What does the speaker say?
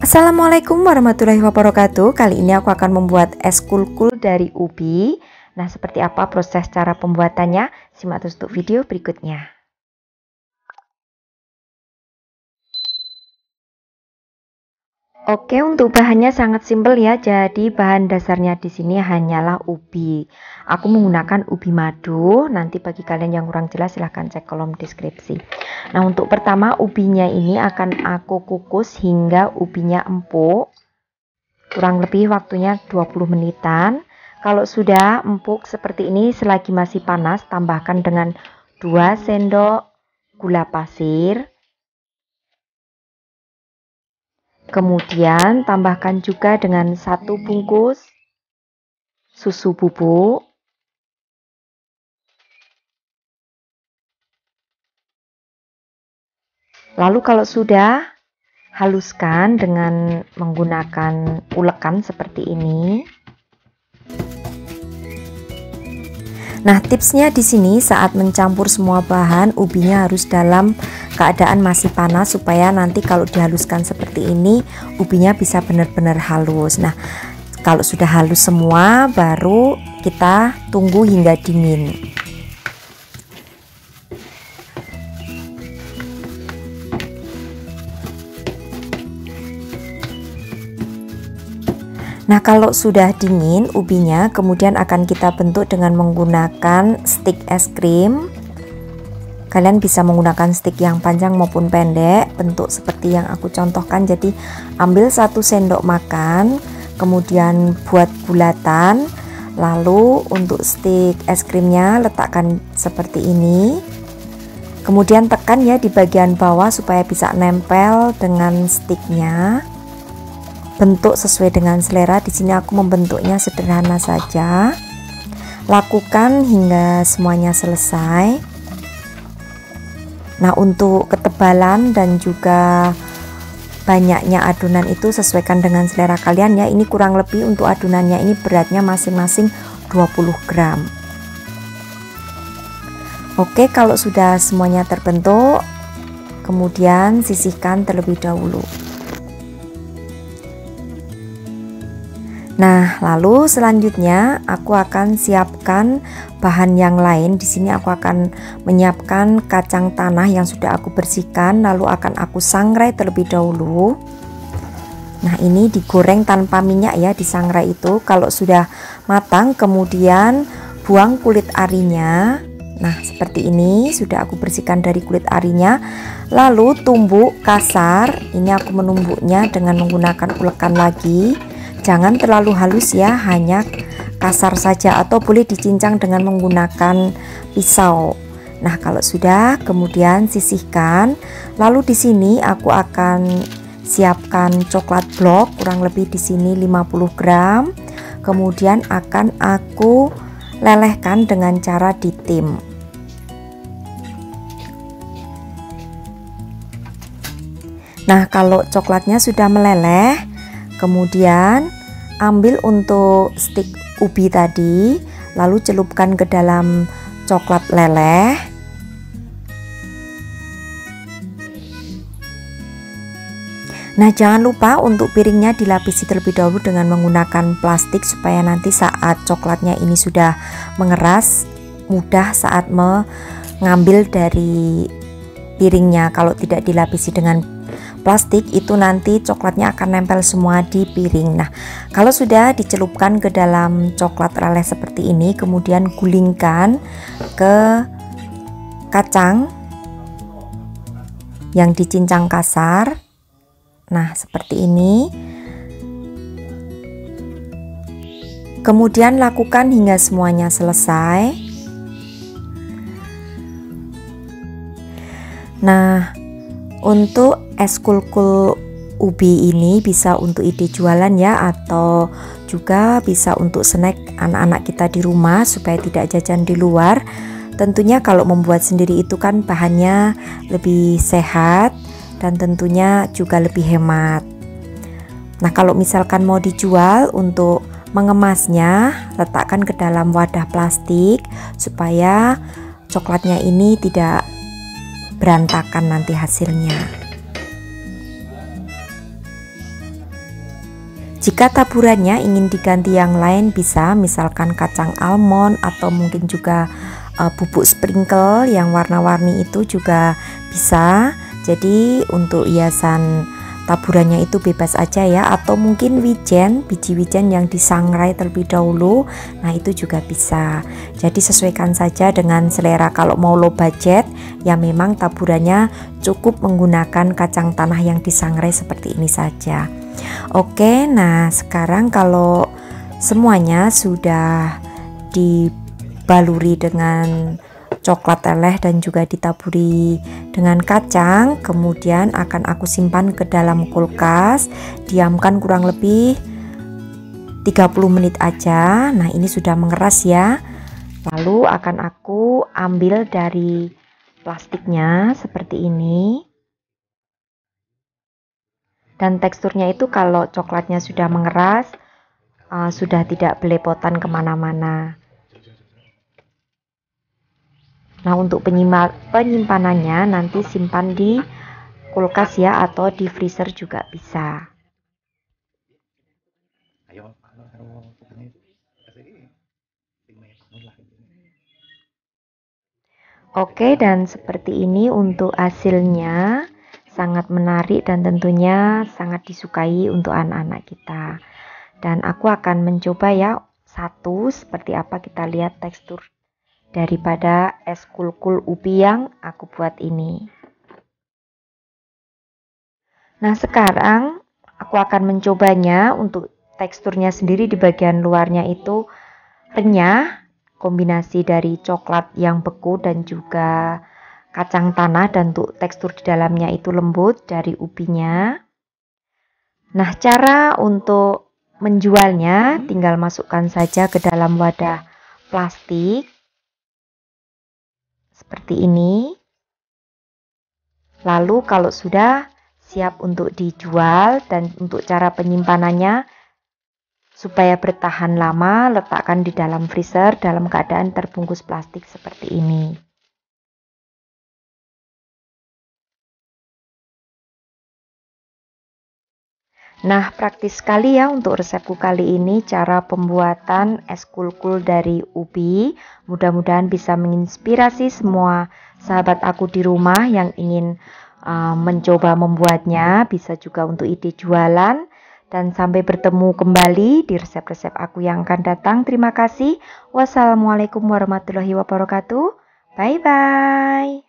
Assalamualaikum warahmatullahi wabarakatuh. Kali ini aku akan membuat es kulkul dari ubi. Nah, seperti apa proses cara pembuatannya? Simak terus untuk video berikutnya. Oke, untuk bahannya sangat simpel ya. Jadi bahan dasarnya di sini hanyalah ubi. Aku menggunakan ubi madu. Nanti bagi kalian yang kurang jelas silahkan cek kolom deskripsi. Nah, untuk pertama ubinya ini akan aku kukus hingga ubinya empuk. Kurang lebih waktunya 20 menitan. Kalau sudah empuk seperti ini selagi masih panas, tambahkan dengan 2 sendok gula pasir. Kemudian tambahkan juga dengan 1 bungkus susu bubuk. Lalu kalau sudah, haluskan dengan menggunakan ulekan seperti ini. Nah, tipsnya di sini saat mencampur semua bahan, ubinya harus dalam keadaan masih panas supaya nanti kalau dihaluskan seperti ini, ubinya bisa benar-benar halus. Nah, kalau sudah halus semua, baru kita tunggu hingga dingin. Nah, kalau sudah dingin ubinya, kemudian akan kita bentuk dengan menggunakan stik es krim. Kalian bisa menggunakan stik yang panjang maupun pendek, bentuk seperti yang aku contohkan. Jadi ambil 1 sendok makan, kemudian buat bulatan. Lalu untuk stik es krimnya letakkan seperti ini. Kemudian tekan ya di bagian bawah supaya bisa nempel dengan stiknya. Bentuk sesuai dengan selera. Di sini aku membentuknya sederhana saja. Lakukan hingga semuanya selesai. Nah, untuk ketebalan dan juga banyaknya adonan itu sesuaikan dengan selera kalian ya. Ini kurang lebih untuk adonannya ini beratnya masing-masing 20 gram. Oke, kalau sudah semuanya terbentuk, kemudian sisihkan terlebih dahulu. Nah, lalu selanjutnya aku akan siapkan bahan yang lain. Di sini aku akan menyiapkan kacang tanah yang sudah aku bersihkan, lalu akan aku sangrai terlebih dahulu. Nah, ini digoreng tanpa minyak ya, disangrai itu. Kalau sudah matang, kemudian buang kulit arinya. Nah, seperti ini sudah aku bersihkan dari kulit arinya. Lalu tumbuk kasar. Ini aku menumbuknya dengan menggunakan ulekan lagi. Jangan terlalu halus ya, hanya kasar saja atau boleh dicincang dengan menggunakan pisau. Nah, kalau sudah kemudian sisihkan. Lalu di sini aku akan siapkan coklat blok kurang lebih di sini 50 gram. Kemudian akan aku lelehkan dengan cara ditim. Nah, kalau coklatnya sudah meleleh, kemudian ambil untuk stik ubi tadi, lalu celupkan ke dalam coklat leleh. Nah, jangan lupa untuk piringnya dilapisi terlebih dahulu dengan menggunakan plastik supaya nanti saat coklatnya ini sudah mengeras, mudah saat mengambil dari piringnya. Kalau tidak dilapisi dengan plastik itu nanti coklatnya akan nempel semua di piring. Nah, kalau sudah dicelupkan ke dalam coklat leleh seperti ini, kemudian gulingkan ke kacang yang dicincang kasar. Nah, seperti ini. Kemudian lakukan hingga semuanya selesai. Nah, untuk es kulkul ubi ini bisa untuk ide jualan ya, atau juga bisa untuk snack anak-anak kita di rumah supaya tidak jajan di luar. Tentunya kalau membuat sendiri itu kan bahannya lebih sehat dan tentunya juga lebih hemat. Nah, kalau misalkan mau dijual, untuk mengemasnya letakkan ke dalam wadah plastik supaya coklatnya ini tidak berantakan nanti hasilnya. Jika taburannya ingin diganti yang lain bisa, misalkan kacang almond atau mungkin juga bubuk sprinkle yang warna-warni itu juga bisa. Jadi untuk hiasan taburannya itu bebas aja ya, atau mungkin wijen, biji wijen yang disangrai terlebih dahulu, nah itu juga bisa. Jadi sesuaikan saja dengan selera. Kalau mau low budget ya memang taburannya cukup menggunakan kacang tanah yang disangrai seperti ini saja. Oke, nah sekarang kalau semuanya sudah dibaluri dengan coklat teleh dan juga ditaburi dengan kacang, kemudian akan aku simpan ke dalam kulkas, diamkan kurang lebih 30 menit aja. Nah ini sudah mengeras ya. Lalu akan aku ambil dari plastiknya seperti ini. Dan teksturnya itu kalau coklatnya sudah mengeras, sudah tidak belepotan kemana-mana. Nah untuk penyimpanannya nanti simpan di kulkas ya, atau di freezer juga bisa. Oke, dan seperti ini untuk hasilnya, sangat menarik dan tentunya sangat disukai untuk anak-anak kita. Dan aku akan mencoba ya satu, seperti apa kita lihat tekstur daripada es kulkul ubi yang aku buat ini. Nah sekarang aku akan mencobanya. Untuk teksturnya sendiri di bagian luarnya itu renyah, kombinasi dari coklat yang beku dan juga kacang tanah, dan untuk tekstur di dalamnya itu lembut dari ubinya. Nah cara untuk menjualnya tinggal masukkan saja ke dalam wadah plastik seperti ini. Lalu kalau sudah siap untuk dijual, dan untuk cara penyimpanannya supaya bertahan lama, letakkan di dalam freezer dalam keadaan terbungkus plastik seperti ini. Nah, praktis sekali ya untuk resepku kali ini, cara pembuatan es kulkul dari ubi. Mudah-mudahan bisa menginspirasi semua sahabat aku di rumah yang ingin mencoba membuatnya, bisa juga untuk ide jualan. Dan sampai bertemu kembali di resep-resep aku yang akan datang. Terima kasih. Wassalamualaikum warahmatullahi wabarakatuh. Bye-bye.